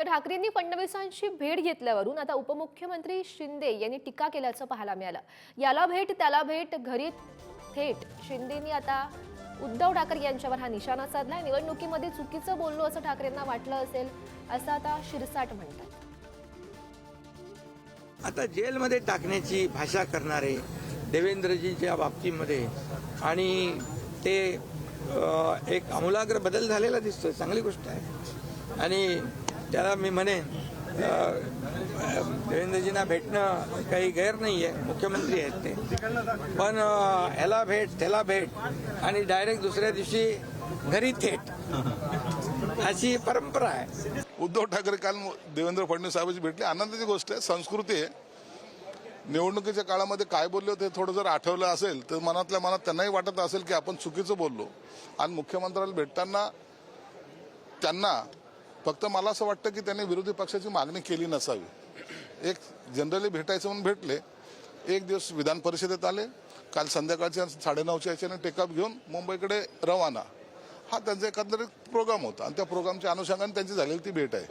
तर ठाकरेंनी फडणवीसांची भेट घेतल्यावरून आता उपमुख्यमंत्री शिंदे यांनी टीका केल्याचं पाहायला मिळालं। याला भेट त्याला भेट, घरी थेट शिंदेंनी आता उद्धव ठाकरे यांच्यावर हा निशाणा साधलाय। निवडणुकीमध्ये चुकीचं बोललो असं ठाकरेंना वाटलं असेल असं आता शिरसाट म्हणतात। आता जेलमध्ये टाकण्याची भाषा करणारे देवेंद्रजीच्या बाबतीमध्ये आणि ते एक आमूलाग्र बदल झालेला दिसतोय, चांगली गोष्ट आहे। आणि त्याला मी म्हणेन देवेंद्रजींना भेटणं काही गैर नाही आहे, मुख्यमंत्री आहेत ते, पण ह्याला भेट त्याला भेट आणि डायरेक्ट दुसऱ्या दिवशी घरी थेट अशी परंपरा आहे। उद्धव ठाकरे काल देवेंद्र फडणवीस साहेबांची भेटले, आनंदाची गोष्ट आहे, संस्कृती आहे। निवडणुकीच्या काळामध्ये काय बोलले होते थोडं जर आठवलं असेल तर मनातल्या मनात त्यांनाही वाटत असेल की आपण चुकीचं बोललो। आणि मुख्यमंत्र्याला भेटताना त्यांना फक्त मला असं वाटतं की त्यांनी विरोधी पक्षाची मागणी केली नसावी। एक जनरली भेटायचं म्हणून भेटले, एक दिवस विधान परिषदेत आले, काल संध्याकाळच्या 9:30च्या याच्याने टेकअप घेऊन मुंबईकडे रवाना। हा त्यांचा एकंदरीत प्रोग्राम होता आणि त्या प्रोग्रामच्या अनुषंगाने त्यांची झालेली ती भेट आहे।